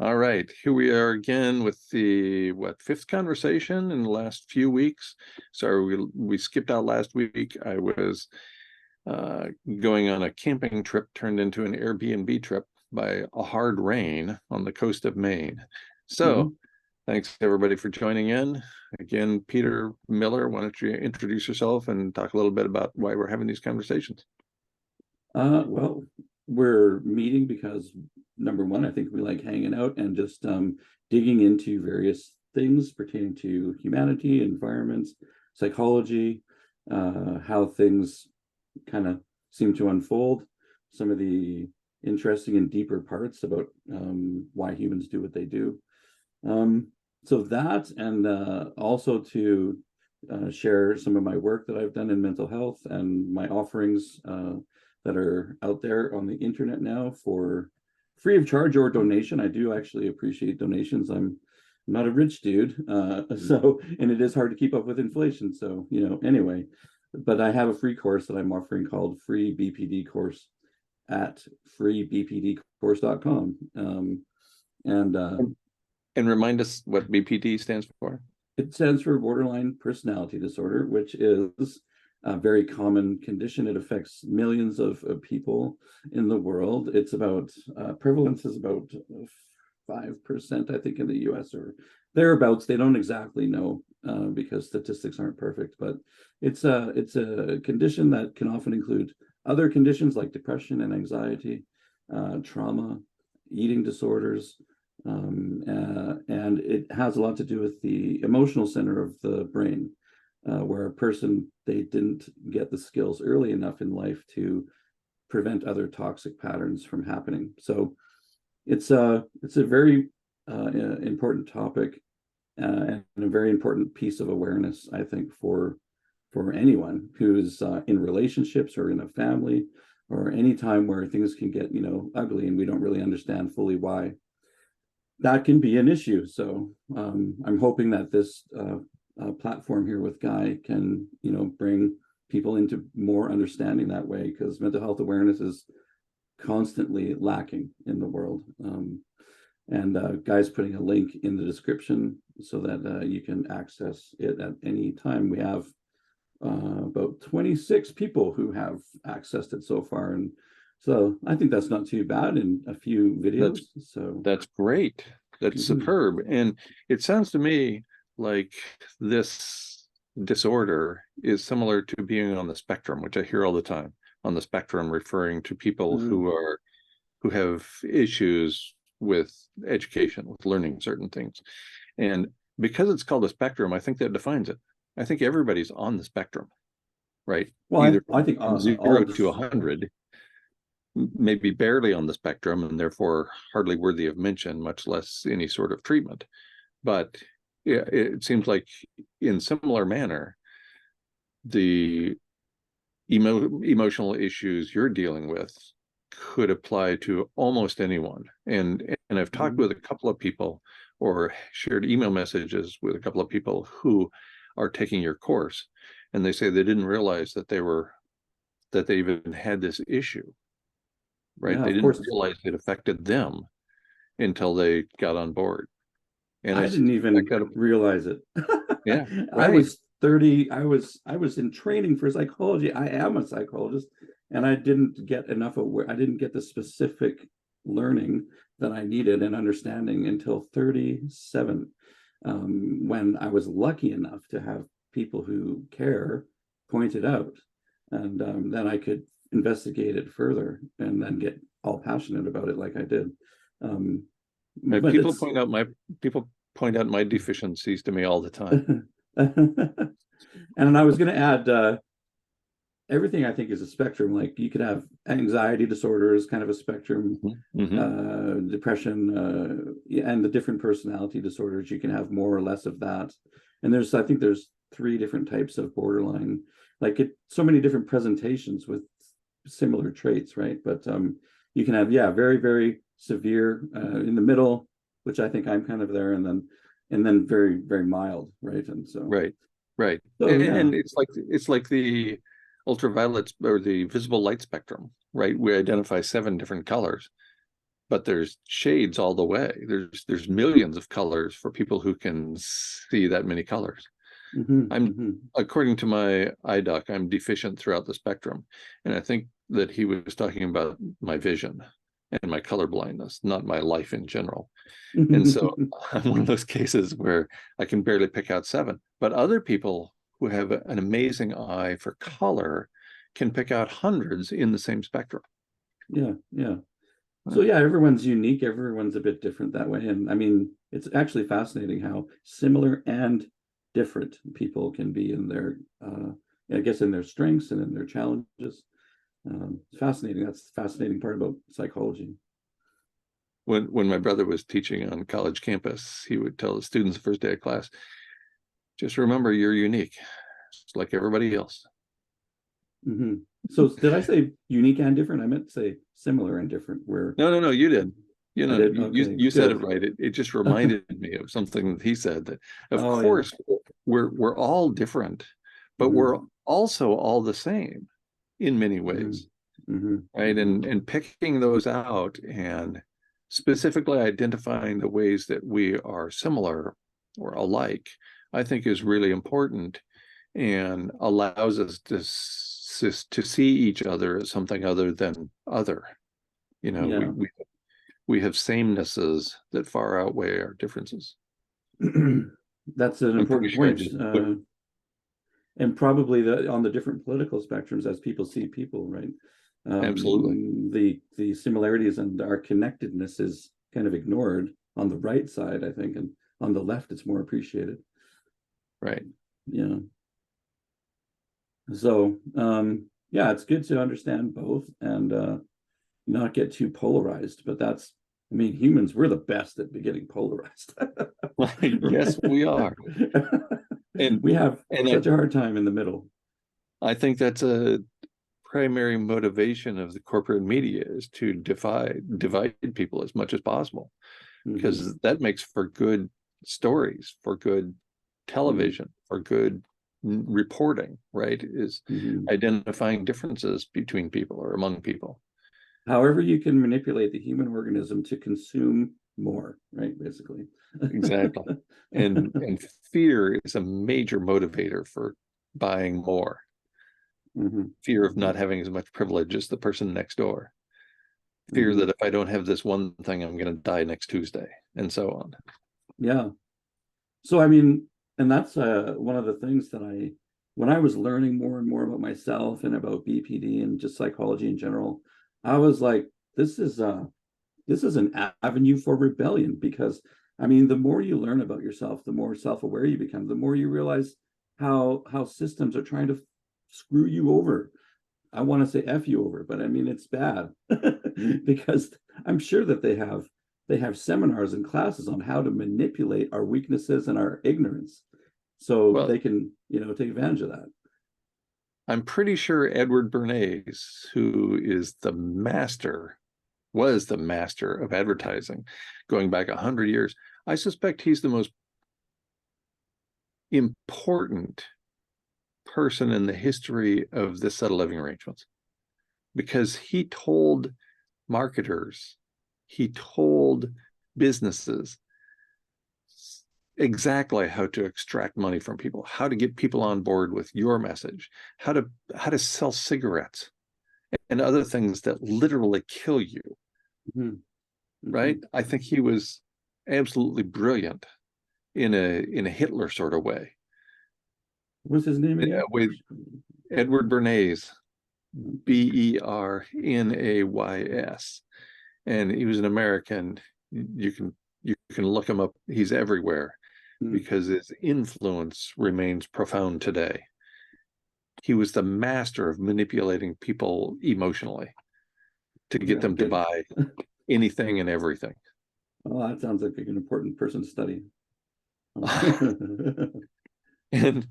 All right, here we are again with the fifth conversation in the last few weeks. Sorry, we skipped out last week. I was going on a camping trip turned into an Airbnb trip by a hard rain on the coast of Maine. So thanks everybody for joining in. Again, Peter Miller, why don't you introduce yourself and talk a little bit about why we're having these conversations? Well, we're meeting because number one, I think we like hanging out and just digging into various things pertaining to humanity, environments, psychology, how things kind of seem to unfold, some of the interesting and deeper parts about why humans do what they do. So that, and also to share some of my work that I've done in mental health and my offerings that are out there on the internet now for free of charge or donation. I do actually appreciate donations. I'm not a rich dude, and it is hard to keep up with inflation. So, anyway, but I have a free course that I'm offering called Free BPD Course at freebpdcourse.com. And remind us what BPD stands for. It stands for borderline personality disorder, which is a very common condition. It affects millions of people in the world. It's about prevalence is about 5%, I think, in the US or thereabouts. They don't exactly know because statistics aren't perfect, but it's a condition that can often include other conditions like depression and anxiety, trauma, eating disorders, and it has a lot to do with the emotional center of the brain. Where a person, they didn't get the skills early enough in life to prevent other toxic patterns from happening. So it's a very important topic and a very important piece of awareness, I think, for anyone who's in relationships or in a family or any time where things can get ugly and we don't really understand fully why. That can be an issue. So I'm hoping that this platform here with Guy can bring people into more understanding that way, because mental health awareness is constantly lacking in the world. And Guy's putting a link in the description so that you can access it at any time. We have about 26 people who have accessed it so far, and so I think that's not too bad in a few videos. That's great. That's superb. And it sounds to me like this disorder is similar to being on the spectrum, which I hear all the time. On the spectrum, referring to people who have issues with education, with learning certain things. And because it's called a spectrum, I think that defines it. I think everybody's on the spectrum, right? Well, either I think from 0 to 100, maybe barely on the spectrum, and therefore hardly worthy of mention, much less any sort of treatment. But yeah, it seems like in similar manner, the emotional issues you're dealing with could apply to almost anyone. And I've talked with a couple of people or shared email messages with a couple of people who are taking your course, and they say they didn't realize that they even had this issue, right? Yeah, they didn't realize it affected them until they got on board. And I didn't even realize it. Yeah, right. I was 30. I was in training for psychology. I am a psychologist, and I didn't get enough I didn't get the specific learning that I needed and understanding until 37, when I was lucky enough to have people who care point it out, and then I could investigate it further and then get all passionate about it like I did. People point out my deficiencies to me all the time. And I was going to add, everything I think is a spectrum. Like you could have anxiety disorders, kind of a spectrum, depression, and the different personality disorders. You can have more or less of that. And I think there's 3 different types of borderline. Like so many different presentations with similar traits, right? But you can have very, very severe in the middle, which I think I'm kind of there, and then very, very mild, right? And so right. So, and it's like the ultraviolet or the visible light spectrum, right? We identify 7 different colors, but there's shades all the way. There's millions of colors for people who can see that many colors. According to my eye doc, I'm deficient throughout the spectrum. And I think that he was talking about my vision and my color blindness, not my life in general. And so I'm one of those cases where I can barely pick out 7, but other people who have an amazing eye for color can pick out hundreds in the same spectrum. Yeah. So yeah, everyone's unique. Everyone's a bit different that way. And I mean, it's actually fascinating how similar and different people can be in their, I guess, in their strengths and in their challenges. It's fascinating. That's the fascinating part about psychology. When my brother was teaching on college campus, he would tell the students the first day of class, just remember you're unique, just like everybody else. So did I say unique and different? I meant to say similar and different. No, you did. You know, Okay, you said it right. It just reminded me of something that he said, that of course we're all different, but we're also all the same in many ways. Right. And picking those out and specifically identifying the ways that we are similar or alike, I think is really important and allows us to see each other as something other than other. You know, we have samenesses that far outweigh our differences. That's an important point. And probably on the different political spectrums as people see people, right? Absolutely. The similarities and our connectedness is kind of ignored on the right side, I think, and on the left it's more appreciated. Right. Yeah. So yeah, it's good to understand both and not get too polarized, but that's, I mean, humans, we're the best at getting polarized. Yes, we are. And we have such a hard time in the middle. I think that's a primary motivation of the corporate media, is to divide people as much as possible, because that makes for good stories, for good television, for good reporting, right? Is identifying differences between people or among people. However you can manipulate the human organism to consume more, right? Basically. Exactly. And fear is a major motivator for buying more. Fear of not having as much privilege as the person next door. Fear that if I don't have this one thing, I'm going to die next Tuesday, and so on. Yeah. So, I mean, and that's one of the things that when I was learning more and more about myself and about BPD and just psychology in general, I was like, this is an avenue for rebellion, because I mean, the more you learn about yourself, the more self-aware you become, the more you realize how systems are trying to screw you over. I want to say F you over, but I mean, it's bad because I'm sure that they have seminars and classes on how to manipulate our weaknesses and our ignorance, so they can, take advantage of that. I'm pretty sure Edward Bernays, who was the master of advertising going back 100 years, I suspect he's the most important person in the history of this set of living arrangements, because he told marketers, he told businesses exactly how to extract money from people, how to get people on board with your message, how to sell cigarettes and other things that literally kill you. Right? I think he was absolutely brilliant in a Hitler sort of way. What's his name again? With Edward Bernays, Bernays, and he was an American. You can look him up. He's everywhere because his influence remains profound today. He was the master of manipulating people emotionally to get them to buy anything and everything. Oh, that sounds like an important person to study. And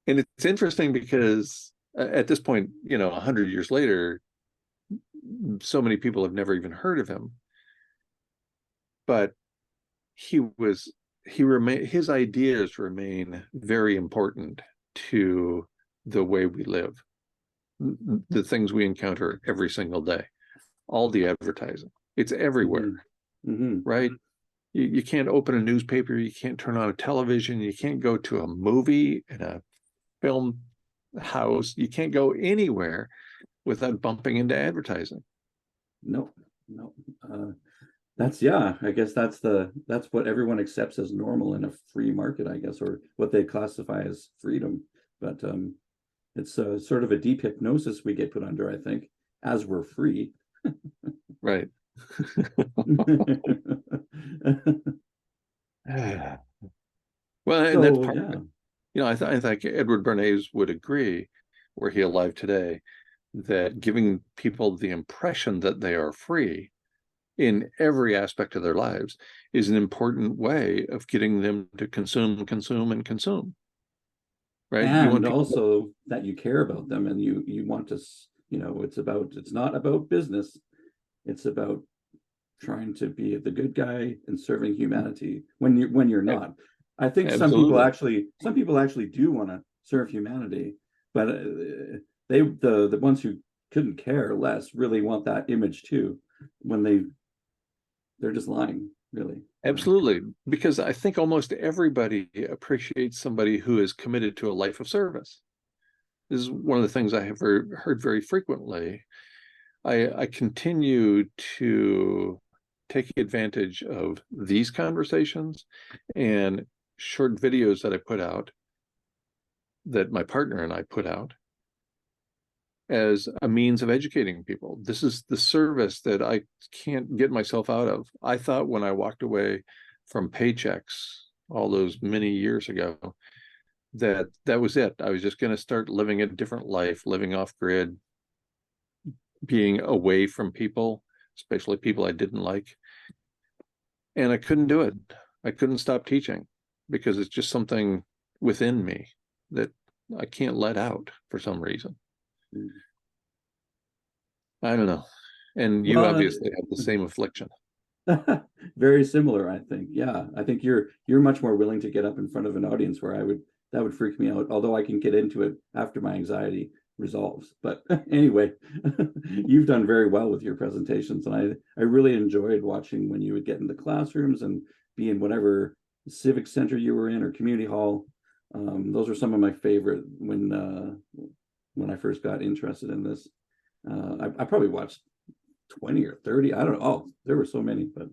it's interesting because at this point, 100 years later, so many people have never even heard of him. But his ideas remain very important to the way we live, the things we encounter every single day. all the advertising. It's everywhere, right? You can't open a newspaper, you can't turn on a television, you can't go to a movie and a film house, you can't go anywhere without bumping into advertising. No. That's, yeah, I guess that's what everyone accepts as normal in a free market, I guess, or what they classify as freedom. But it's sort of a deep hypnosis we get put under, I think, as we're free. Right. Well, and that's part of it. You know, I think Edward Bernays would agree, were he alive today, that giving people the impression that they are free in every aspect of their lives is an important way of getting them to consume, right? And also that you care about them, and you want to, you know, it's not about business. It's about trying to be the good guy and serving humanity when you're not. I think some people actually do want to serve humanity, but the ones who couldn't care less really want that image too, when they're just lying, really. Absolutely, because I think almost everybody appreciates somebody who is committed to a life of service. This is one of the things I have heard very frequently. I continue to take advantage of these conversations and short videos that I put out, that my partner and I put out, as a means of educating people. This is the service that I can't get myself out of. I thought when I walked away from paychecks all those many years ago, that was it. I was just going to start living a different life, living off grid, being away from people, especially people I didn't like. And I couldn't do it. I couldn't stop teaching because it's just something within me that I can't let out for some reason. I don't know. And you obviously have the same affliction. Very similar, I think. Yeah, I think you're much more willing to get up in front of an audience, where that would freak me out, although I can get into it after my anxiety resolves. But anyway, you've done very well with your presentations, and I really enjoyed watching when you would get in the classrooms and be in whatever civic center you were in or community hall. Those are some of my favorite when I first got interested in this. I probably watched 20 or 30. I don't know. Oh, there were so many, but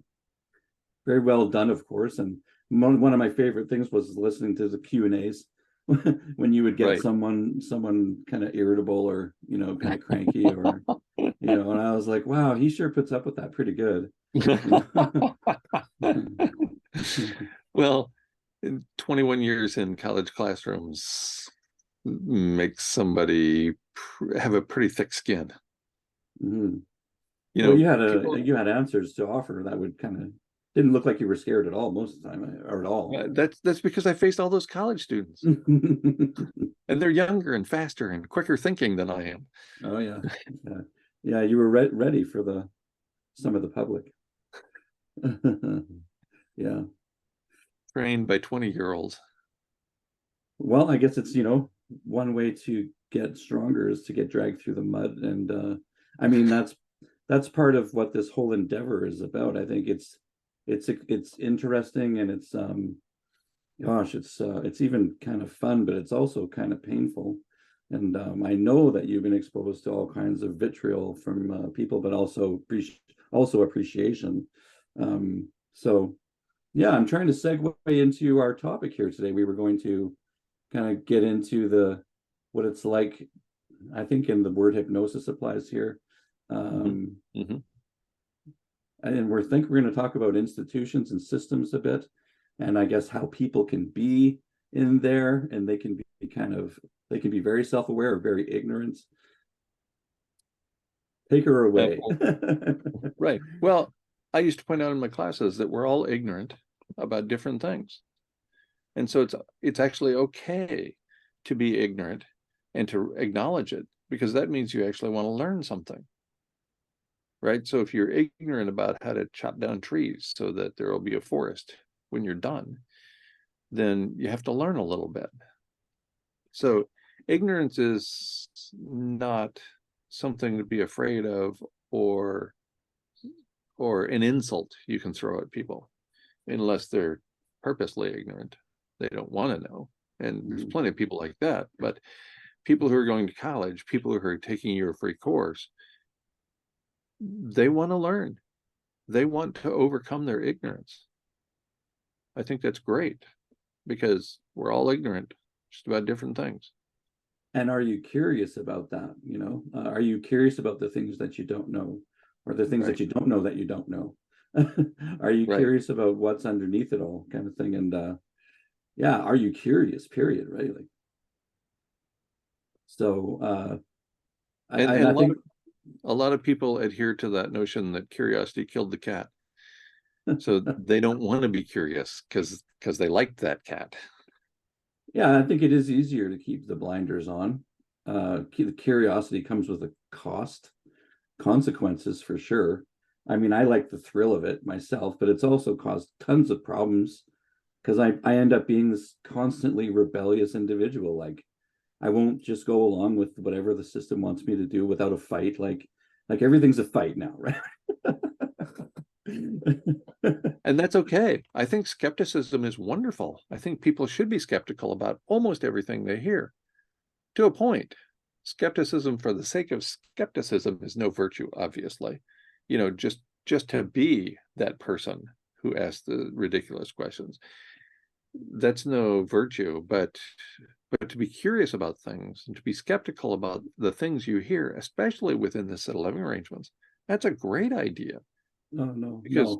very well done, of course. And one of my favorite things was listening to the Q&As when you would get someone kind of irritable or, you know, kind of cranky or, you know, and I was like, wow, he sure puts up with that pretty good. Well, 21 years in college classrooms makes somebody have a pretty thick skin. You know, you had answers to offer that would kind of didn't look like you were scared at all most of the time, or at all. That's because I faced all those college students, and they're younger and faster and quicker thinking than I am. Oh yeah, yeah. You were ready for some of the public. Yeah, trained by 20-year-olds. Well, I guess it's, you know, one way to get stronger is to get dragged through the mud, and I mean that's part of what this whole endeavor is about. I think it's interesting, and it's it's even kind of fun, but it's also kind of painful. And I know that you've been exposed to all kinds of vitriol from people, but also appreciation. So yeah, I'm trying to segue into our topic here today. We were going to kind of get into what it's like. I think in the word hypnosis applies here. And we're going to talk about institutions and systems a bit, and I guess how people can be in there, and they can be very self-aware or very ignorant. Take her away. Right. Well, I used to point out in my classes that we're all ignorant about different things, and so it's actually okay to be ignorant and to acknowledge it, because that means you actually want to learn something. Right. So if you're ignorant about how to chop down trees so that there will be a forest when you're done, then you have to learn a little bit. So ignorance is not something to be afraid of or or an insult you can throw at people, unless they're purposely ignorant. They don't want to know. And there's plenty of people like that. But people who are going to college, people who are taking your free course, they want to learn. They want to overcome their ignorance. I think that's great, because we're all ignorant just about different things. And are you curious about that? You know, are you curious about the things that you don't know, or the things that you don't know that you don't know? Are you curious about what's underneath it all, kind of thing? And yeah, are you curious? Period. Right? Like, so, I think a lot of people adhere to that notion that curiosity killed the cat. So they don't want to be curious because they liked that cat. Yeah, I think it is easier to keep the blinders on. The curiosity comes with a cost, consequences for sure. I mean, I like the thrill of it myself, but it's also caused tons of problems, because I end up being this constantly rebellious individual. Like, I won't just go along with whatever the system wants me to do without a fight. Like everything's a fight now, right? And that's okay. I think skepticism is wonderful. I think people should be skeptical about almost everything they hear, to a point. Skepticism for the sake of skepticism is no virtue, obviously. You know, just to be that person who asks the ridiculous questions, that's no virtue. But to be curious about things and to be skeptical about the things you hear, especially within the set of living arrangements, that's a great idea. Because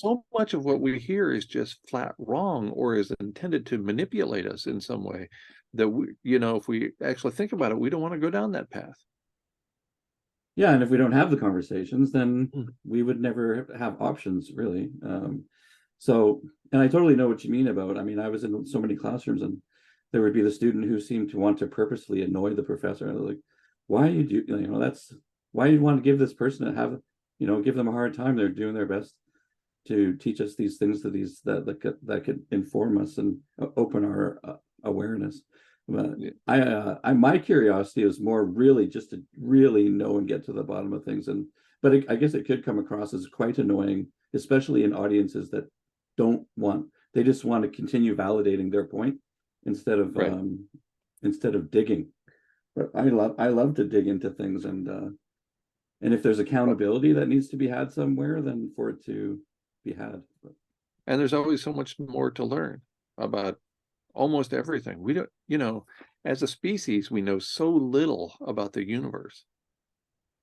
so much of what we hear is just flat wrong, or is intended to manipulate us in some way, that we, you know, if we actually think about it, we don't want to go down that path. Yeah, and if we don't have the conversations, then we would never have options, really. So, and I totally know what you mean about, I mean, I was in so many classrooms, and there would be the student who seemed to want to purposely annoy the professor. I was like, why you do, you know, that's why you want to give this person give them a hard time. They're doing their best to teach us these things, that could inform us and open our awareness. But my curiosity is more really just to really know and get to the bottom of things. But I guess it could come across as quite annoying, especially in audiences that they just want to continue validating their point instead of digging. But I love to dig into things, and if there's accountability that needs to be had somewhere, then for it to be had. And there's always so much more to learn about almost everything. We don't, you know, as a species, we know so little about the universe,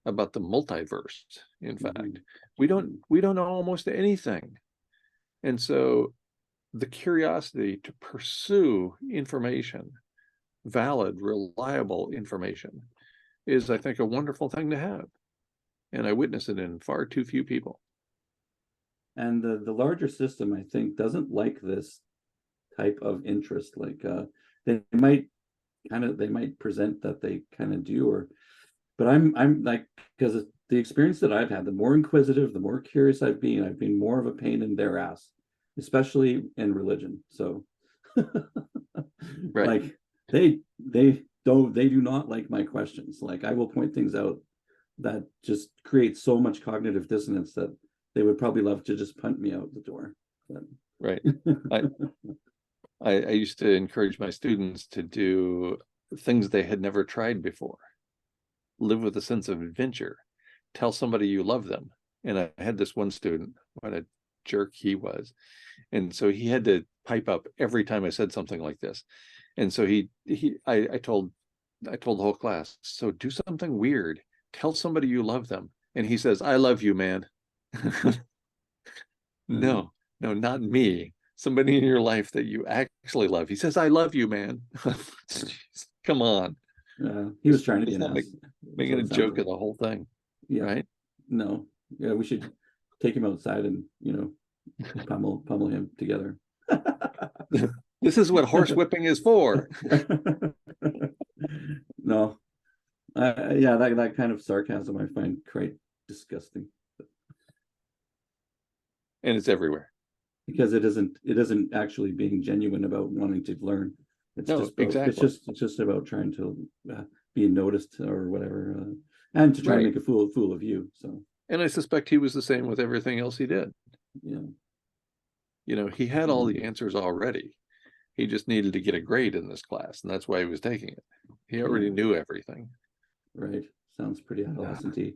about the multiverse. In fact, we don't know almost anything. And so the curiosity to pursue information, valid, reliable information, is, I think, a wonderful thing to have. And I witness it in far too few people. And the larger system, I think, doesn't like this type of interest. Like they might present that they kind of do, but I'm like, because the experience that I've had, the more inquisitive, the more curious I've been more of a pain in their ass, especially in religion. So like they do not like my questions. Like, I will point things out that just creates so much cognitive dissonance that they would probably love to just punt me out the door. But... Right. I used to encourage my students to do things they had never tried before. Live with a sense of adventure. Tell somebody you love them. And I had this one student, what a jerk he was. And so he had to pipe up every time I said something like this. And so I told the whole class, so do something weird. Tell somebody you love them. And he says, I love you, man. No, not me. Somebody in your life that you actually love. He says, I love you, man. Come on. He was trying to be nice. Making a joke of the whole thing. Yeah. Right? No. Yeah, we should take him outside and, pummel him together. This is what horsewhipping is for. No. Yeah, that kind of sarcasm I find quite disgusting. And it's everywhere. Because it isn't actually being genuine about wanting to learn. It's just about trying to be noticed or whatever, and to try and make a fool of you. So, And I suspect he was the same with everything else he did. Yeah. You know, he had all the answers already. He just needed to get a grade in this class, and that's why he was taking it. He already knew everything. Right. Sounds pretty adolescent-y.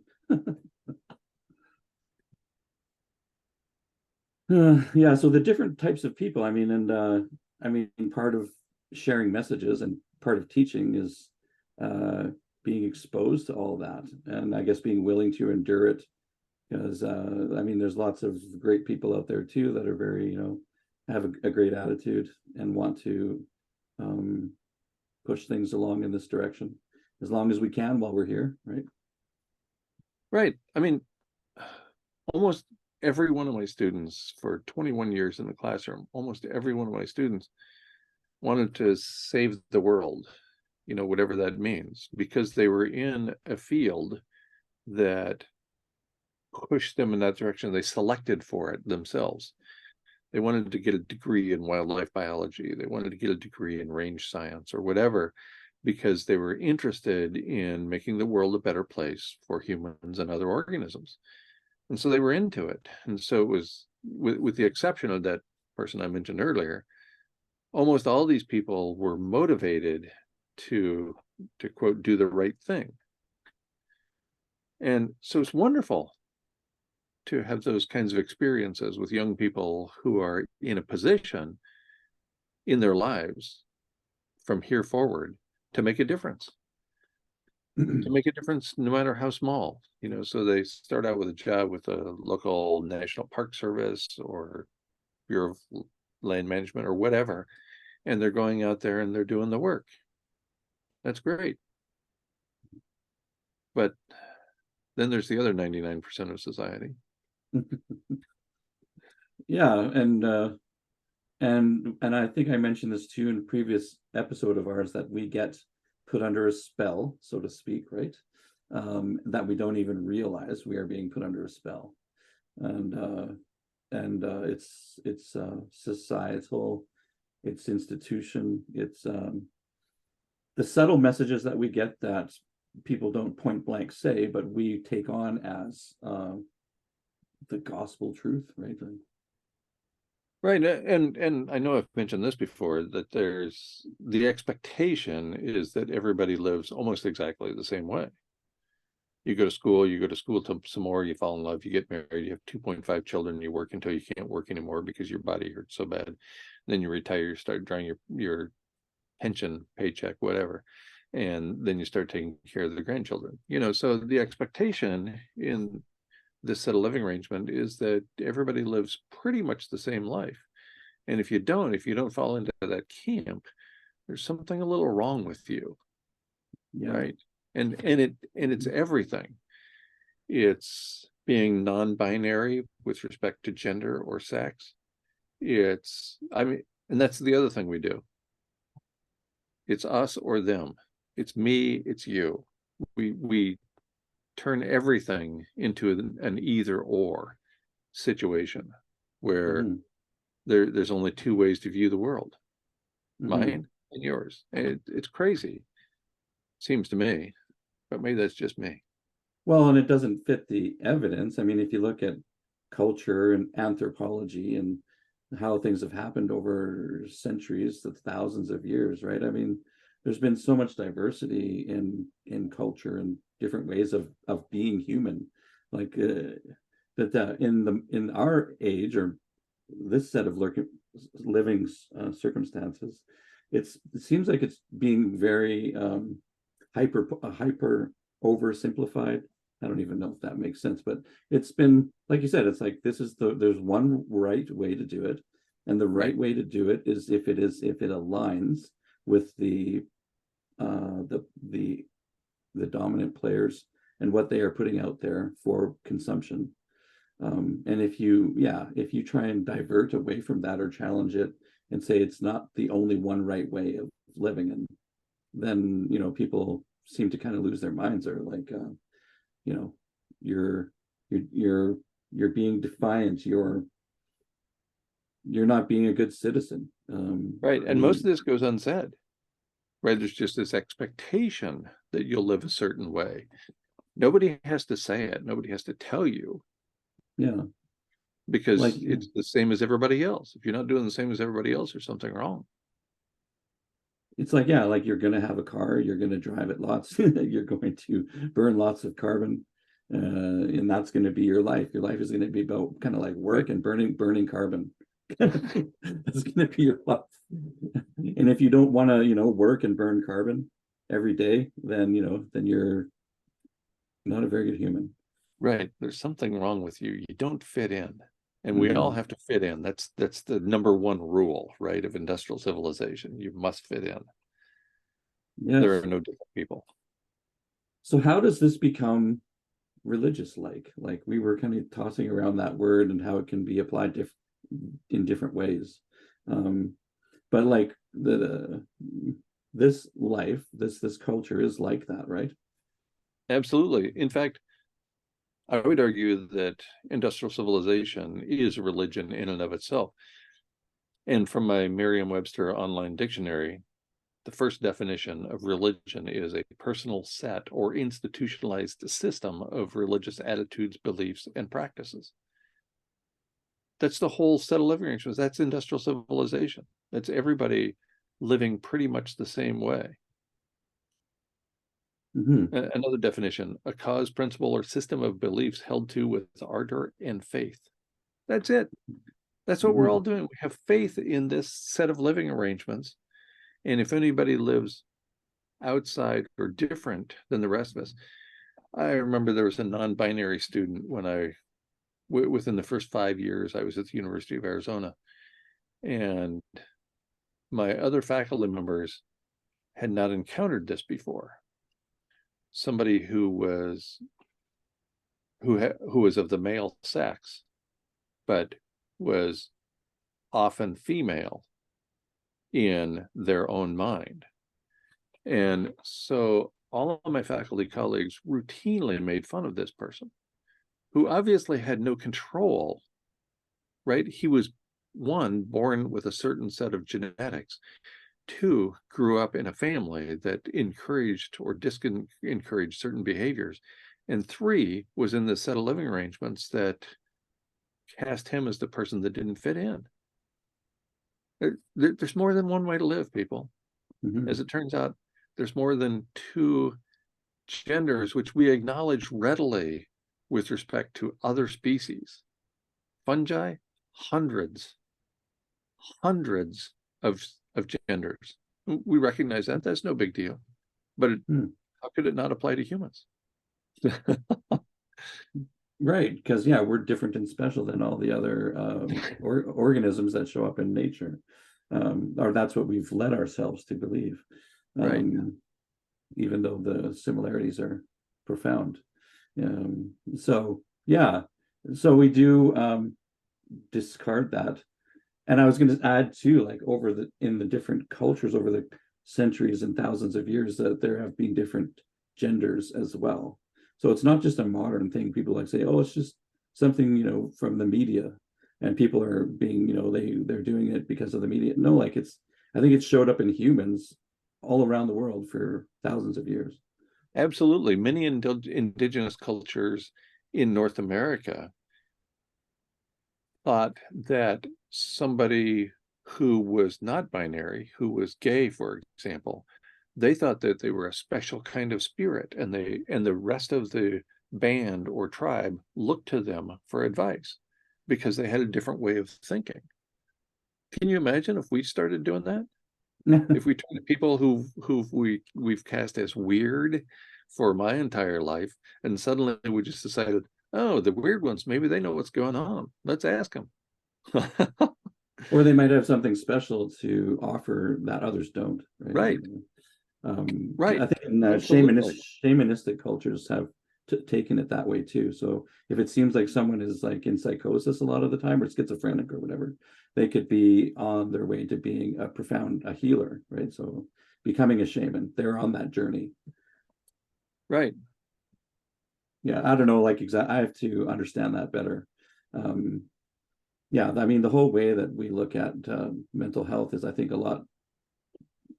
Yeah, so the different types of people, I mean, and I mean, part of sharing messages and part of teaching is being exposed to all that, and I guess being willing to endure it, because I mean, there's lots of great people out there too that are very, you know, have a great attitude and want to push things along in this direction as long as we can while we're here, right? Right. I mean, almost every one of my students for 21 years in the classroom, almost every one of my students wanted to save the world, you know, whatever that means, because they were in a field that pushed them in that direction. They selected for it themselves. They wanted to get a degree in wildlife biology. They wanted to get a degree in range science or whatever, because they were interested in making the world a better place for humans and other organisms. And so they were into it. And so it was, with the exception of that person I mentioned earlier, almost all these people were motivated to quote, do the right thing. And so it's wonderful to have those kinds of experiences with young people who are in a position in their lives from here forward to make a difference. To make a difference no matter how small, you know. So they start out with a job with a local National Park Service or Bureau of Land Management or whatever, and they're going out there and they're doing the work. That's great. But then there's the other 99% of society. Yeah, and I think I mentioned this too in a previous episode of ours, that we get put under a spell, so to speak, right? That we don't even realize we are being put under a spell, and it's societal, it's institution, it's the subtle messages that we get that people don't point blank say, but we take on as the gospel truth, right? Right. And I know I've mentioned this before, that there's the expectation is that everybody lives almost exactly the same way. You go to school to some more, you fall in love, you get married, you have 2.5 children, you work until you can't work anymore because your body hurts so bad. Then you retire, you start drawing your pension, paycheck, whatever. And then you start taking care of the grandchildren. You know, so the expectation in this set of living arrangement is that everybody lives pretty much the same life. And if you don't fall into that camp, there's something a little wrong with you. Yeah. Right. And it's everything. It's being non-binary with respect to gender or sex. It's, I mean, and that's the other thing we do. It's us or them. It's me, it's you. We turn everything into an either or situation where there's only two ways to view the world, mine and yours. And it's crazy, seems to me, but maybe that's just me. Well, and it doesn't fit the evidence. I mean, if you look at culture and anthropology and how things have happened over centuries to thousands of years, right? I mean, there's been so much diversity in culture and different ways of being human, like that in our age or this set of living circumstances, it seems like it's being very hyper oversimplified. I don't even know if that makes sense, but it's been, like you said, it's like there's one right way to do it, and the right way to do it is if it aligns with the dominant players and what they are putting out there for consumption. And if you try and divert away from that or challenge it and say it's not the only one right way of living, and then people seem to kind of lose their minds, or like you're being defiant, you're not being a good citizen. Right. And most of this goes unsaid. Right. There's just this expectation that you'll live a certain way. Nobody has to say it. Nobody has to tell you, Yeah. Like, because it's the same as everybody else. If you're not doing the same as everybody else, there's something wrong. it's like, yeah, like you're going to have a car, you're going to drive it lots, you're going to burn lots of carbon, and that's going to be your life. Your life is going to be about kind of like work, right, and burning carbon. That's going to be your life. And if you don't want to, work and burn carbon every day, then, then you're not a very good human. Right. There's something wrong with you. You don't fit in. And we all have to fit in. That's the number one rule, right, of industrial civilization. You must fit in. Yes. There are no different people. So how does this become religious like? Like we were kind of tossing around that word and how it can be applied in different ways. But like this life, this culture is like that, right? Absolutely. In fact, I would argue that industrial civilization is a religion in and of itself. And from my Merriam-Webster online dictionary, the first definition of religion is a personal set or institutionalized system of religious attitudes, beliefs, and practices. That's the whole set of living arrangements. That's industrial civilization. That's everybody living pretty much the same way. Another definition, a cause, principle, or system of beliefs held to with ardor and faith. That's it. That's what we're all doing. We have faith in this set of living arrangements. And if anybody lives outside or different than the rest of us, I remember there was a non-binary student when within the first 5 years, I was at the University of Arizona. And my other faculty members had not encountered this before. Somebody who was of the male sex, but was often female in their own mind. And so all of my faculty colleagues routinely made fun of this person, who obviously had no control, right? He was, one, born with a certain set of genetics. Two, grew up in a family that encouraged or encouraged certain behaviors. And three, was in the set of living arrangements that cast him as the person that didn't fit in. There's more than one way to live, people. As it turns out, there's more than two genders, which we acknowledge readily with respect to other species. Fungi, hundreds of genders. We recognize that. That's no big deal. But how could it not apply to humans? Right, because yeah, we're different and special than all the other organisms that show up in nature, or that's what we've led ourselves to believe, right? Even though the similarities are profound. So yeah, so we do discard that. And I was going to add too, like in the different cultures over the centuries and thousands of years, that there have been different genders as well. So it's not just a modern thing. People like say, oh, it's just something, from the media, and people are being, they're doing it because of the media. No, like I think it showed up in humans all around the world for thousands of years. Absolutely. Many indigenous cultures in North America thought that somebody who was not binary, who was gay, for example, they thought that they were a special kind of spirit, and the rest of the band or tribe looked to them for advice because they had a different way of thinking. Can you imagine if we started doing that? If we turn to people who we've cast as weird for my entire life, and suddenly we just decided, oh, the weird ones, maybe they know what's going on. Let's ask them. Or they might have something special to offer that others don't. Right. Right. I think shamanistic cultures have taken it that way too. So if it seems like someone is like in psychosis a lot of the time, or schizophrenic or whatever, they could be on their way to being a healer, right? So becoming a shaman, they're on that journey. Right. Yeah, I don't know, like I have to understand that better. Yeah, I mean, the whole way that we look at mental health is, I think,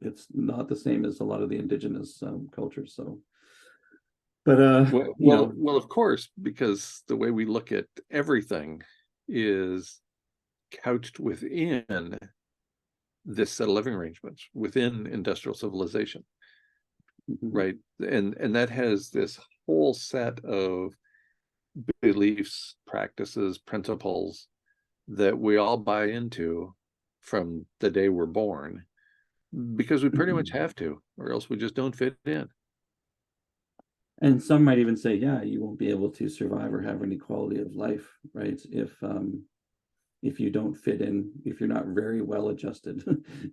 it's not the same as a lot of the indigenous cultures. So, But well, of course, because the way we look at everything is couched within this set of living arrangements, within industrial civilization, right? And that has this whole set of beliefs, practices, principles that we all buy into from the day we're born, because we pretty much have to, or else we just don't fit in. And some might even say, yeah, you won't be able to survive or have any quality of life, right? If you don't fit in, if you're not very well adjusted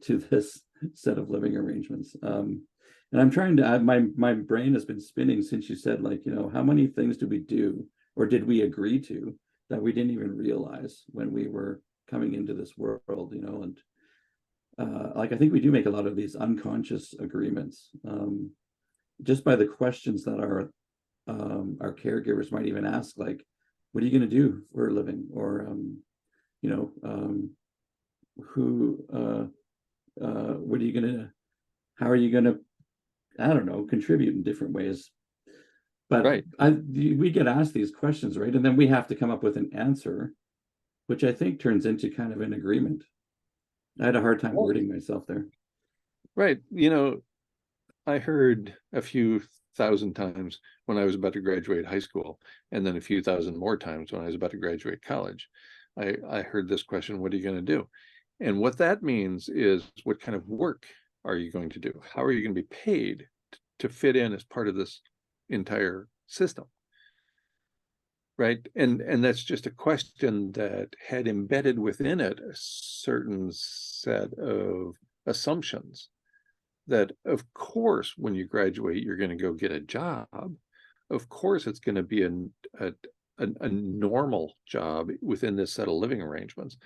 to this set of living arrangements. And I'm trying to, my brain has been spinning since you said, like, how many things do we do or did we agree to that we didn't even realize when we were coming into this world, and like, I think we do make a lot of these unconscious agreements, just by the questions that our caregivers might even ask, like, what are you going to do for a living? Or, what are you going to, how are you going to, I don't know, contribute in different ways. But right. We get asked these questions, right? And then we have to come up with an answer, which I think turns into kind of an agreement. I had a hard time wording myself there. Right. I heard a few thousand times when I was about to graduate high school, and then a few thousand more times when I was about to graduate college. I heard this question, what are you going to do? And what that means is, what kind of work are you going to do? How are you going to be paid to fit in as part of this entire system? Right. And that's just a question that had embedded within it a certain set of assumptions that, of course, when you graduate, you're going to go get a job. Of course, it's going to be a normal job within this set of living arrangements.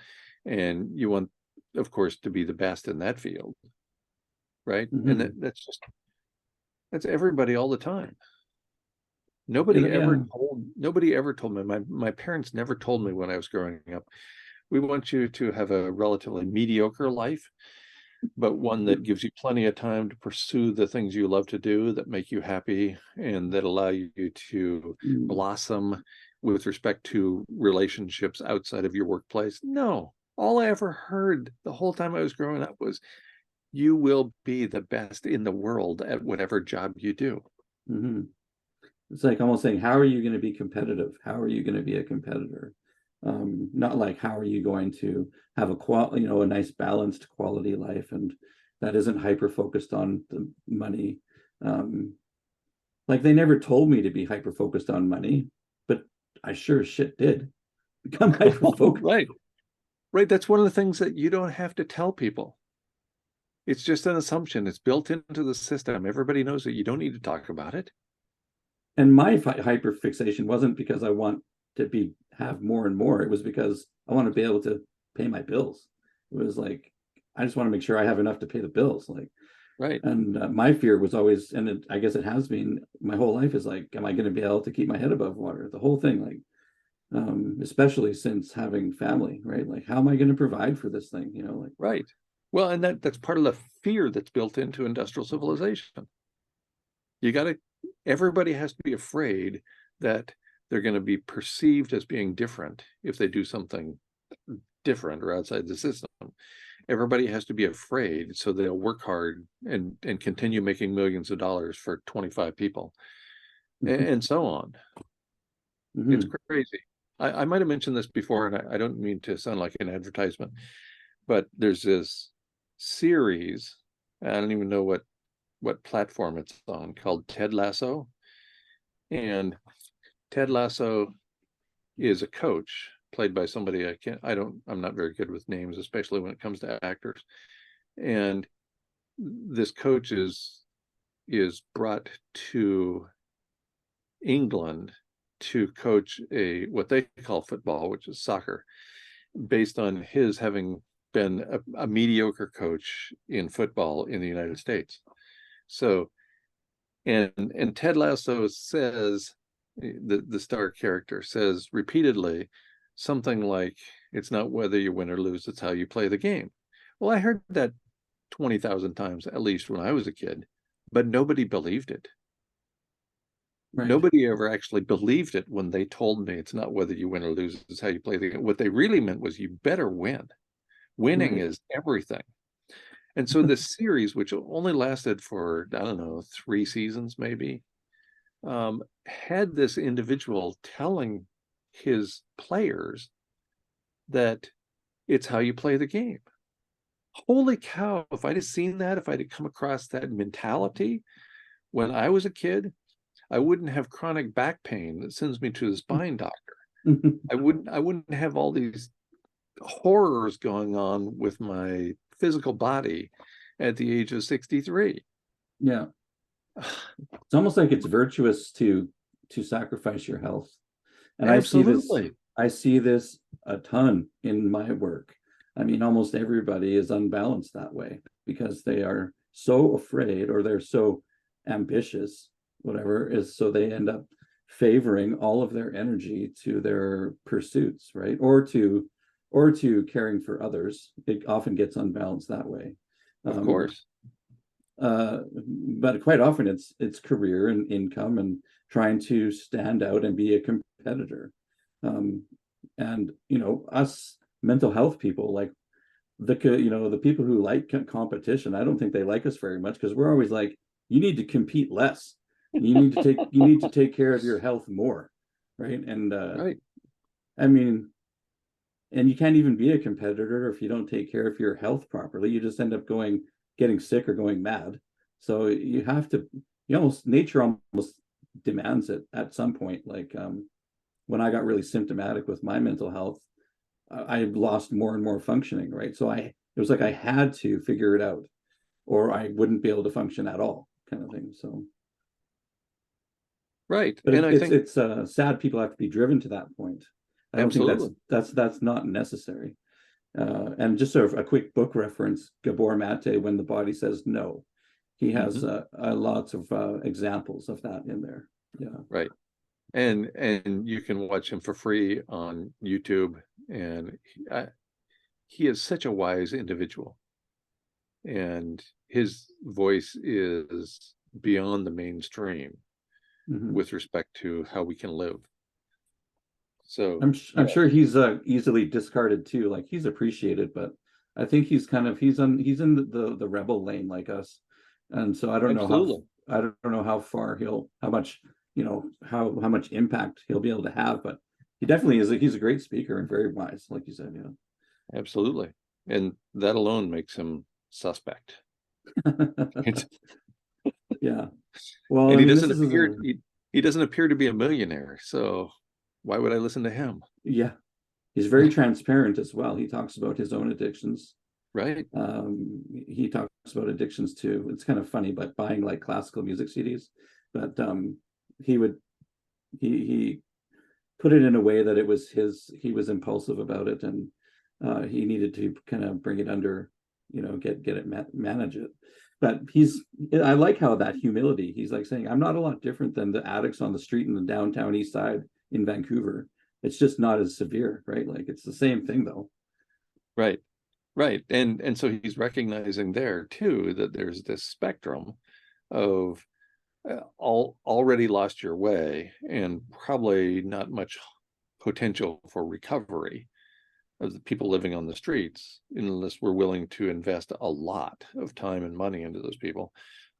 And you want, of course, to be the best in that field. Right. And that's everybody all the time. Nobody ever told me, my parents never told me when I was growing up, we want you to have a relatively mediocre life, but one that gives you plenty of time to pursue the things you love to do that make you happy and that allow you to blossom with respect to relationships outside of your workplace. No, all I ever heard the whole time I was growing up was, you will be the best in the world at whatever job you do. It's like almost saying, how are you going to be competitive? How are you going to be a competitor? Not like, how are you going to have a nice balanced quality life, and that isn't hyper focused on the money. Like, they never told me to be hyper focused on money, but I sure as shit did become hyper focused. Right. That's one of the things that you don't have to tell people. It's just an assumption. It's built into the system. Everybody knows it. You don't need to talk about it. And my hyper fixation wasn't because I want to have more and more. It was because I want to be able to pay my bills. It was like, I just want to make sure I have enough to pay the bills. Like, right. And my fear was always, and I guess it has been my whole life, is like, am I going to be able to keep my head above water? The whole thing, like, especially since having family, right? Like, how am I going to provide for this thing? Like, right. Well, and that's part of the fear that's built into industrial civilization. Everybody has to be afraid that they're going to be perceived as being different if they do something different or outside the system. Everybody has to be afraid, so they'll work hard and continue making millions of dollars for 25 people, and so on. It's crazy. I might have mentioned this before, and I don't mean to sound like an advertisement, but there's this series, I don't even know what platform it's on, called Ted Lasso. And Ted Lasso is a coach played by somebody I'm not very good with names, especially when it comes to actors. And this coach is brought to England to coach what they call football, which is soccer, based on his having been a mediocre coach in football in the United States. So, and Ted Lasso says, the star character says repeatedly something like, it's not whether you win or lose, it's how you play the game. Well, I heard that 20,000 times at least when I was a kid, but nobody believed it. Right. Nobody ever actually believed it when they told me it's not whether you win or lose, it's how you play the game. What they really meant was you better win. Winning Right. is everything. And so this series, which only lasted for, I don't know, 3 seasons maybe, had this individual telling his players that it's how you play the game. Holy cow, if I'd have seen that, if I'd have come across that mentality when I was a kid, I wouldn't have chronic back pain that sends me to the spine doctor. I wouldn't have all these horrors going on with my physical body at the age of 63. Yeah. It's almost like it's virtuous to sacrifice your health. And Absolutely. I see this a ton in my work. I mean, almost everybody is unbalanced that way because they are so afraid or they're so ambitious, whatever is, so they end up favoring all of their energy to their pursuits, right? Or to caring for others. It often gets unbalanced that way. Of course. But quite often it's career and income and trying to stand out and be a competitor. And us mental health people, like the people who like competition, I don't think they like us very much because we're always like, you need to compete less. You need to take care of your health more, right? And Right. I mean, and you can't even be a competitor if you don't take care of your health properly. You just end up getting sick or going mad. So nature almost demands it at some point. Like when I got really symptomatic with my mental health, I lost more and more functioning, right? So it was like I had to figure it out or I wouldn't be able to function at all, kind of thing. So, Right. but And I think it's sad people have to be driven to that point. I don't think absolutely. that's not necessary. And just sort of a quick book reference, Gabor Maté, When the Body Says No. He has lots of examples of that in there. Yeah. Right. And you can watch him for free on YouTube. And he is such a wise individual. And his voice is beyond the mainstream with respect to how we can live. So I'm sure he's easily discarded too. Like he's appreciated, but I think he's in the rebel lane like us, and so absolutely. I don't know how far how much how much impact he'll be able to have, but he definitely is. He's a great speaker and very wise, like you said. Absolutely. And that alone makes him suspect. Yeah. Well, And I he mean, doesn't appear he doesn't appear to be a millionaire. So why would I listen to him? yeah, he's very transparent as well. He talks about his own addictions. Right. He talks about addictions too. It's kind of funny, but buying like classical music CDs. But he would he put it in a way that he was impulsive about it, and he needed to kind of bring it under, get it manage it. But I like how that humility. He's like saying, I'm not a lot different than the addicts on the street in the downtown east side in Vancouver. It's just not as severe, right? Like it's the same thing though. Right. Right. And so he's recognizing there too that there's this spectrum of already lost your way and probably not much potential for recovery of the people living on the streets unless we're willing to invest a lot of time and money into those people,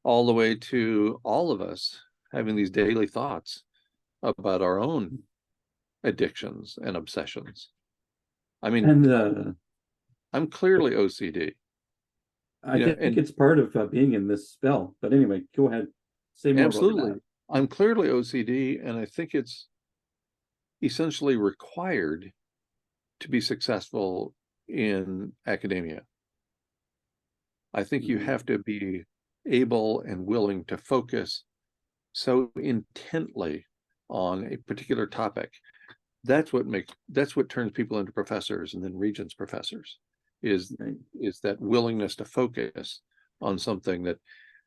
all the way to all of us having these daily thoughts about our own addictions and obsessions. I mean, And I'm clearly OCD. I think And it's part of being in this spell. But anyway, go ahead. Say more about absolutely, that. I'm clearly OCD, and I think it's essentially required to be successful in academia. I think you have to be able and willing to focus so intently on a particular topic. That's what turns people into professors and then regents professors is that willingness to focus on something that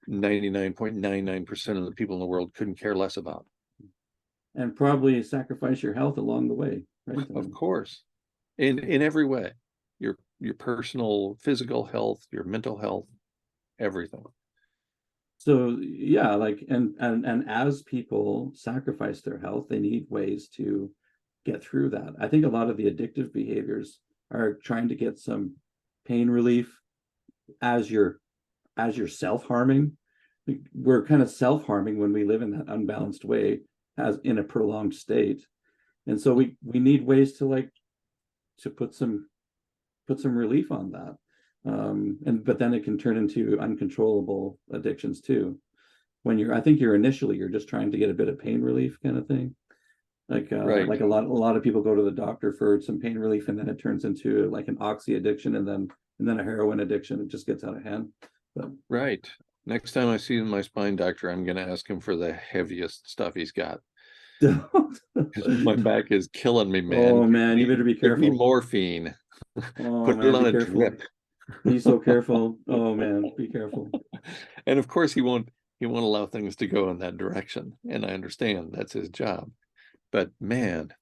99.99% of the people in the world couldn't care less about. And probably sacrifice your health along the way, right? Of course. In every way. Your personal physical health, your mental health, everything. So yeah, like, and as people sacrifice their health, they need ways to get through that. I think a lot of the addictive behaviors are trying to get some pain relief as you're self-harming. We're kind of self-harming when we live in that unbalanced way, as in a prolonged state. And so we need ways to, like, to put some relief on that. And but then it can turn into uncontrollable addictions too. When I think you're just trying to get a bit of pain relief, kind of thing. Right. Like a lot of people go to the doctor for some pain relief, and then it turns into like an oxy addiction, and then a heroin addiction. It just gets out of hand. But Right. Next time I see my spine doctor, I'm going to ask him for the heaviest stuff he's got. My back is killing me, man. Oh man, you better be Give me careful. morphine. Oh Put it man, on be a careful. drip. Be so careful. Oh man, be careful. And of course he won't allow things to go in that direction. And I understand that's his job. But man,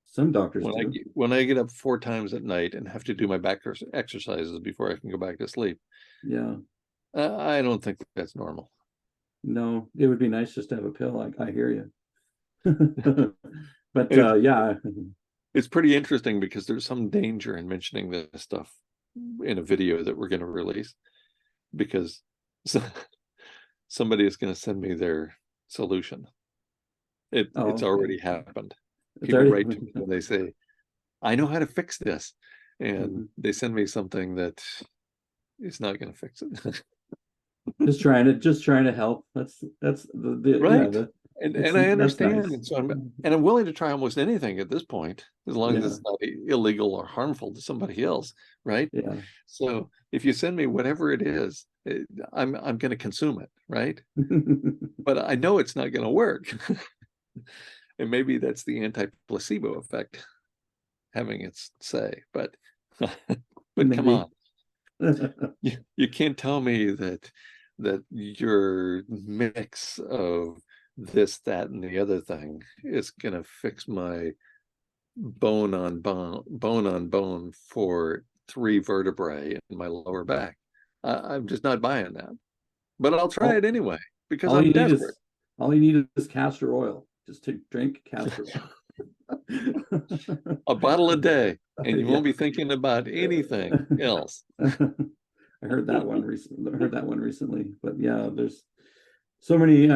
Some doctors when I do. when I get up 4 times at night and have to do my back exercises before I can go back to sleep, Yeah. I don't think that's normal. No, it would be nice just to have a pill. I hear you. But It, yeah. it's pretty interesting because there's some danger in mentioning this stuff in a video that we're going to release, because somebody is going to send me their solution. It's Oh, okay. already happened. It's People already. write to me and they say, I know how to fix this. And they send me something that is not going to fix it. Just trying to help. That's the yeah, Right. the And I that's understand. nice. And so I'm willing to try almost anything at this point, as long as Yeah. it's not illegal or harmful to somebody else. Right. Yeah. So if you send me whatever it is, I'm going to consume it. Right. But I know it's not going to work. And maybe that's the anti-placebo effect having its say. But but come Maybe. on. You can't tell me that your mix of this, that, and the other thing is gonna fix my bone on bone for 3 vertebrae in my lower back. I'm just not buying that. But I'll try all, it anyway because all I'm you need desperate. is all you need is castor oil. Just to drink castor oil. A bottle a day, and you Yeah. won't be thinking about anything else. I heard that one recently. I heard that one recently. But yeah, there's so many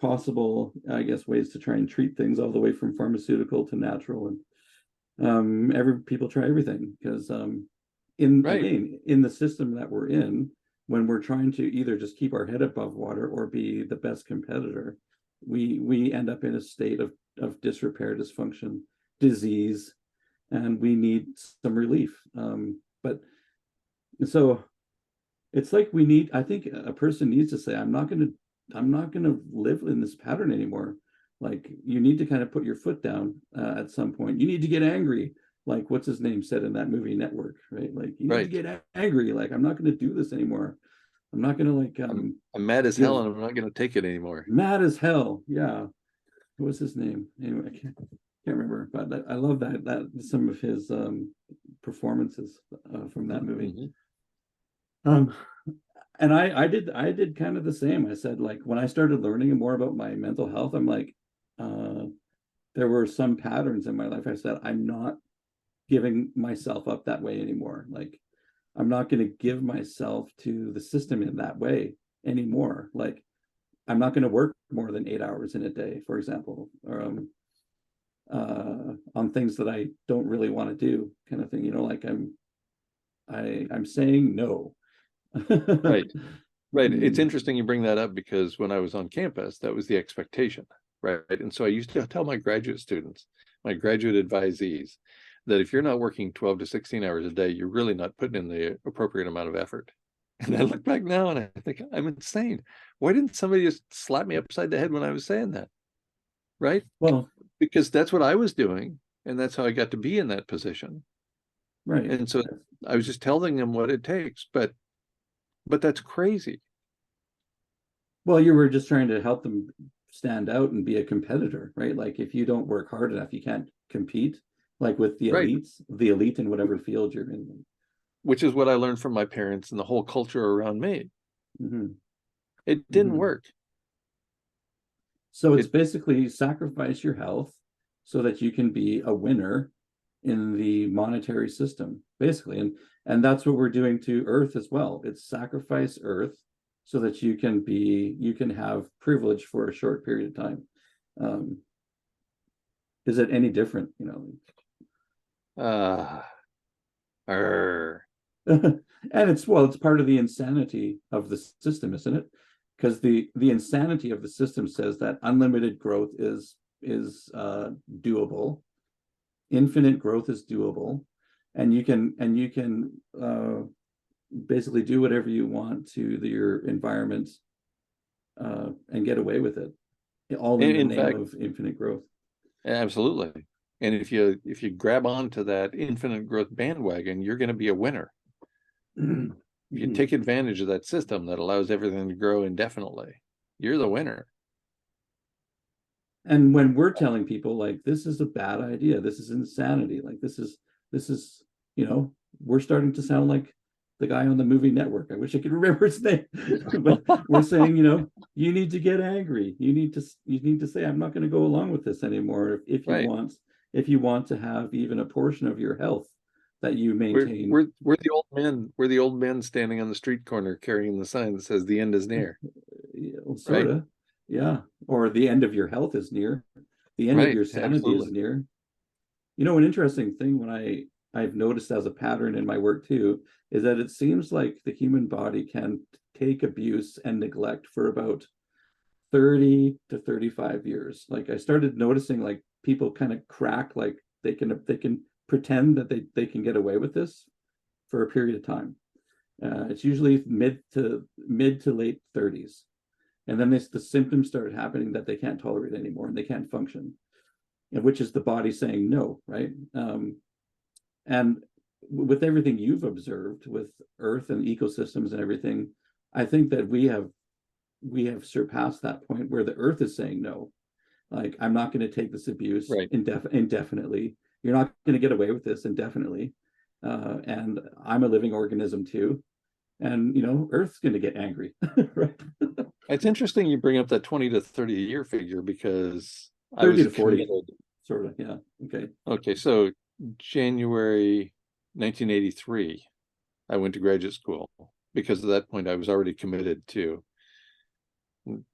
possible, I guess, ways to try and treat things, all the way from pharmaceutical to natural. And every people try everything because Right. in the system that we're in, when we're trying to either just keep our head above water or be the best competitor, we end up in a state of disrepair, dysfunction, disease, and we need some relief. But so it's like I think a person needs to say, I'm not going to live in this pattern anymore. Like, you need to kind of put your foot down at some point. You need to get angry, like what's his name said in that movie Network, right? Like, you need to Right. get angry. Like, I'm not going to do this anymore. I'm not going to, like, I'm mad as hell give and I'm not going to take it anymore. mad as hell. Yeah. What was his name? Anyway, can't remember, but I love that some of his performances from that movie. Mm-hmm. Um, and I did kind of the same. I said, like, when I started learning more about my mental health, I'm like, uh, there were some patterns in my life. I said, I'm not giving myself up that way anymore. Like, I'm not going to give myself to the system in that way anymore. Like, I'm not going to work more than 8 hours in a day, for example, or on things that I don't really want to do, kind of thing. Like, I'm saying no. Right. Right. It's Mm, interesting you bring that up because when I was on campus, that was the expectation. Right. And so I used to tell my graduate students, my graduate advisees, that if you're not working 12 to 16 hours a day, you're really not putting in the appropriate amount of effort. And I look back now and I think I'm insane. Why didn't somebody just slap me upside the head when I was saying that? Right. well, Because that's what I was doing. And that's how I got to be in that position. right. And so I was just telling them what it takes. But that's crazy. Well, you were just trying to help them stand out and be a competitor, right? Like, if you don't work hard enough, you can't compete, like with Right. the elite in whatever field you're in. Which is what I learned from my parents and the whole culture around me. Mm-hmm. It didn't Mhm. work. So it's It basically sacrifice your health so that you can be a winner in the monetary system, basically. And that's what we're doing to Earth as well. It's sacrifice Earth so that you can have privilege for a short period of time. Um, is it any different, you know? uh, er, And it's part of the insanity of the system, isn't it? Because the insanity of the system says that unlimited growth is doable, infinite growth is doable, and you can basically do whatever you want to your environment and get away with it, all in the in name fact, of infinite growth. absolutely. And if you grab onto that infinite growth bandwagon, you're going to be a winner. If you take advantage of that system that allows everything to grow indefinitely, you're the winner. And when we're telling people like this is a bad idea, this is insanity, like this is you know, we're starting to sound like the guy on the movie network. I wish I could remember his name. But we're saying, you know, you need to get angry. You need to say, I'm not going to go along with this anymore if Right. you want to have even a portion of your health that you We're maintain. we're the old men. We're the old men standing on the street corner carrying the sign that says the end is near. Sort Right. of, yeah. Or the end of your health is near. The end of Right. your sanity is Absolutely. near. You know, an interesting thing when I've noticed as a pattern in my work too is that it seems like the human body can take abuse and neglect for about 30 to 35 years. Like I started noticing like people kind of crack, like they can pretend that they can get away with this for a period of time. It's usually mid to late 30s. And then the symptoms start happening that they can't tolerate anymore and they can't function, and which is the body saying no, right? And with everything you've observed with Earth and ecosystems and everything, I think that we have surpassed that point where the Earth is saying no. Like, I'm not going to take this abuse Right. indefinitely. You're not going to get away with this indefinitely. And I'm a living organism too. And, you know, Earth's going to get angry, right? It's interesting you bring up that 20 to 30 year figure because I 30 was to 40, committed. sort of. Yeah. Okay. Okay, so January 1983, I went to graduate school because at that point I was already committed to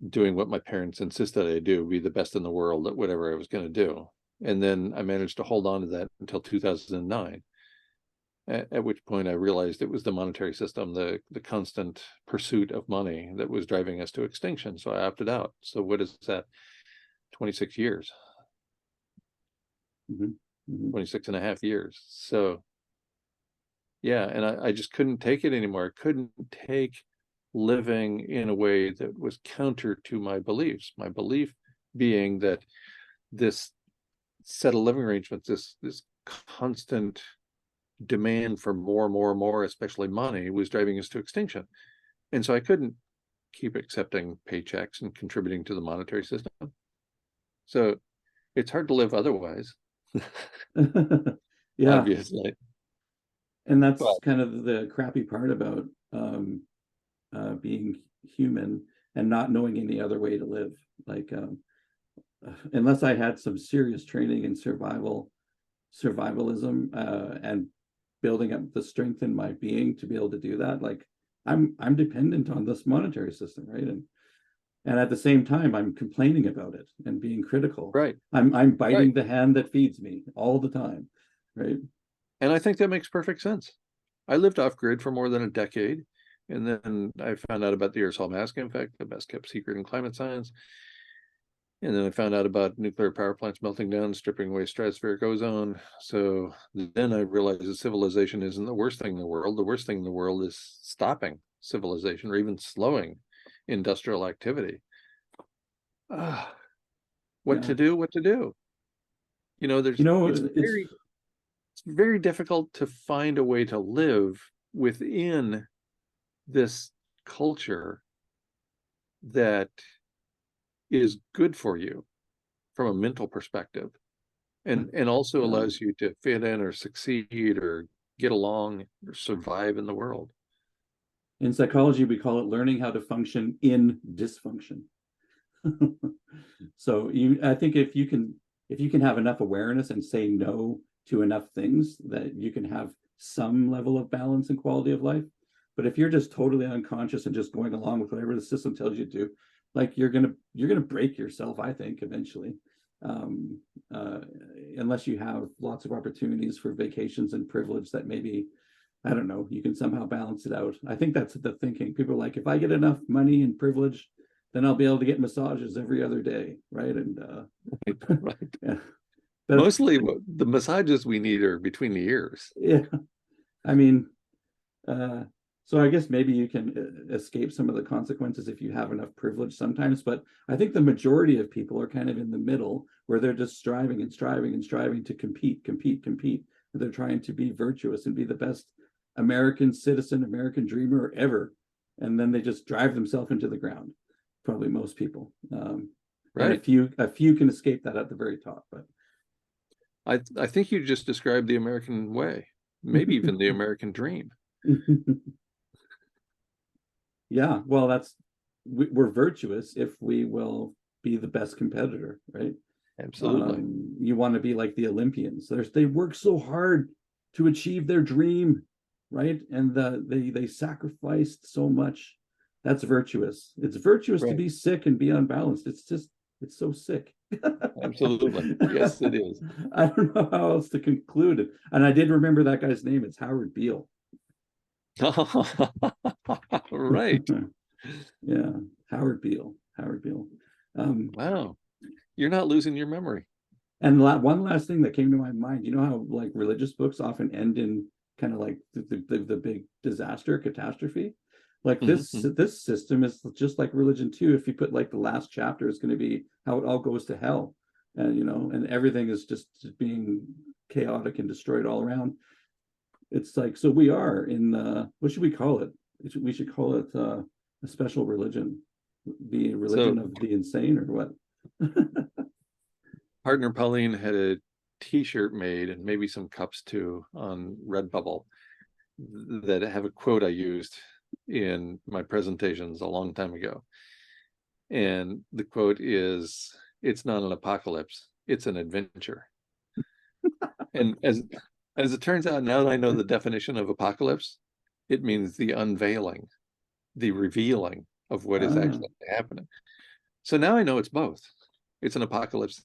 doing what my parents insisted I do, be the best in the world at whatever I was going to do. And then I managed to hold on to that until 2009, at which point I realized it was the monetary system, the constant pursuit of money that was driving us to extinction. So I opted out. So what is that? 26 years, Mm-hmm. Mm-hmm. 26 and a half years. So yeah, and I just couldn't take it anymore. I couldn't take living in a way that was counter to my beliefs. My belief being that this set of living arrangements, this constant demand for more, especially money, was driving us to extinction. And so I couldn't keep accepting paychecks and contributing to the monetary system. So it's hard to live otherwise, Yeah. obviously. And that's But kind of the crappy part about being human and not knowing any other way to live. Like, unless I had some serious training in survivalism, and building up the strength in my being to be able to do that, like I'm dependent on this monetary system, right? And at the same time, I'm complaining about it and being critical. right, I'm right. biting the hand that feeds me all the time, right? And I think that makes perfect sense. I lived off grid for more than a decade. And then I found out about the aerosol mask effect, the best kept secret in climate science. And then I found out about nuclear power plants melting down, stripping away stratospheric ozone. So then I realized that civilization isn't the worst thing in the world. The worst thing in the world is stopping civilization or even slowing industrial activity. Ah, what Yeah. to do? What to do? You know, You know, it's very difficult to find a way to live within this culture that is good for you from a mental perspective and also yeah. allows you to fit in or succeed or get along or survive in the world. In psychology, we call it learning how to function in dysfunction. So I think if you can have enough awareness and say no to enough things, that you can have some level of balance and quality of life. But if you're just totally unconscious and just going along with whatever the system tells you to do, like you're gonna break yourself, I think, eventually. Unless you have lots of opportunities for vacations and privilege that maybe, I don't know, you can somehow balance it out. I think that's the thinking. People are like, if I get enough money and privilege, then I'll be able to get massages every other day, right? And Right. yeah. Mostly the massages we need are between the ears. Yeah. I mean, so I guess maybe you can escape some of the consequences if you have enough privilege sometimes, but I think the majority of people are kind of in the middle, where they're just striving and striving and striving to compete. They're trying to be virtuous and be the best American citizen, American dreamer ever. And then they just drive themselves into the ground. Probably most people. Right. And a few can escape that at the very top. But I think you just described the American way, maybe even the American dream. Yeah, well, we're virtuous if we will be the best competitor, right? Absolutely. You want to be like the Olympians. They work so hard to achieve their dream, right? And they sacrificed so much. That's virtuous. It's virtuous to be sick and be unbalanced. It's so sick. Absolutely. Yes, it is. I don't know how else to conclude it. And I did remember that guy's name. It's Howard Beale. Right. Yeah, Howard Beale. Wow. You're not losing your memory. And one last thing that came to my mind, you know how like religious books often end in kind of like the big disaster, catastrophe? Like this system is just like religion too. If you put like the last chapter is going to be how it all goes to hell, and and everything is just being chaotic and destroyed all around. It's like, so we are in what should we call it? We should call it a special religion, the religion of the insane, or what? Partner Pauline had a t-shirt made, and maybe some cups too, on Redbubble that have a quote I used in my presentations a long time ago. And the quote is, "It's not an apocalypse, it's an adventure." And as it turns out, now that I know the definition of apocalypse, it means the unveiling, the revealing of what is actually happening. So now I know it's both. It's an apocalypse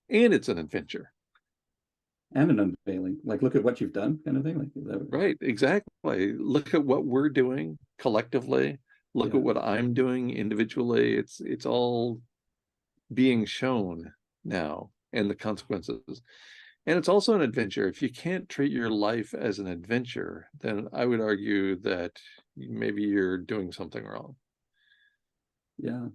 and it's an adventure. And an unveiling, like, look at what you've done, kind of thing. Like that. Right, exactly. Look at what we're doing collectively. Look at what I'm doing individually. It's all being shown now, and the consequences. And it's also an adventure. If you can't treat your life as an adventure, then I would argue that maybe you're doing something wrong. Yeah.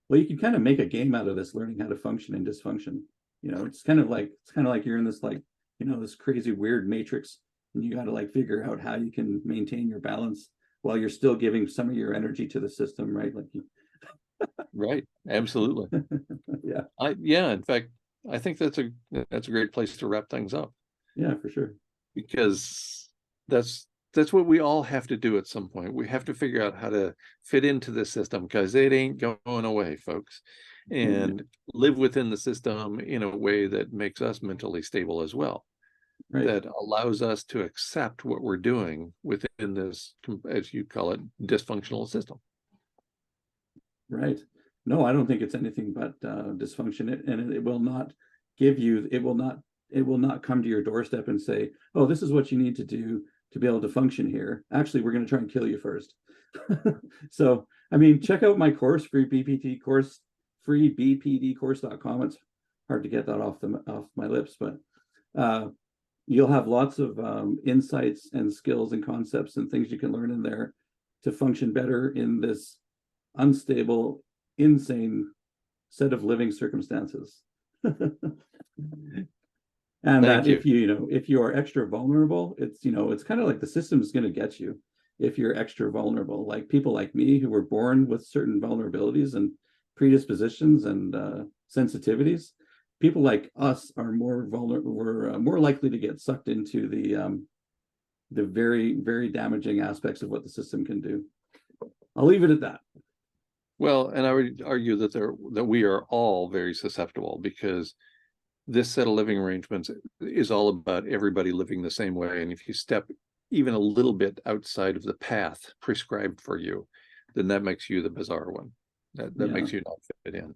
Well, you can kind of make a game out of this, learning how to function in dysfunction. It's kind of like you're in this like, this crazy weird matrix, and you got to like figure out how you can maintain your balance while you're still giving some of your energy to the system, right? Like Right. Absolutely. Yeah. In fact, I think that's a great place to wrap things up. Yeah, for sure. Because that's what we all have to do at some point. We have to figure out how to fit into the system, because it ain't going away, folks, and live within the system in a way that makes us mentally stable as well. Right. That allows us to accept what we're doing within this, as you call it, dysfunctional system. Right. No, I don't think it's anything but dysfunction, and it will not give you, it will not come to your doorstep and say, oh, this is what you need to do to be able to function here. Actually, we're going to try and kill you first. So, I mean, check out my course, free BPD course, freebpdcourse.com. It's hard to get that off my lips, but you'll have lots of insights and skills and concepts and things you can learn in there to function better in this unstable, insane set of living circumstances. And that if you are extra vulnerable, it's kind of like the system is going to get you if you're extra vulnerable. Like people like me who were born with certain vulnerabilities and predispositions and sensitivities, people like us are more vulnerable. We're more likely to get sucked into the very, very damaging aspects of what the system can do. I'll leave it at that. Well, and I would argue that we are all very susceptible, because this set of living arrangements is all about everybody living the same way. And if you step even a little bit outside of the path prescribed for you, then that makes you the bizarre one. That makes you not fit in.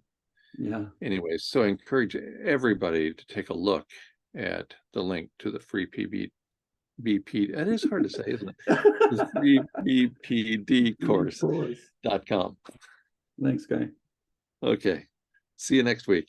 Yeah. Anyways, so I encourage everybody to take a look at the link to the free BP. That is hard to say, isn't it? The free BPD course.com. Thanks, Guy. Okay. See you next week.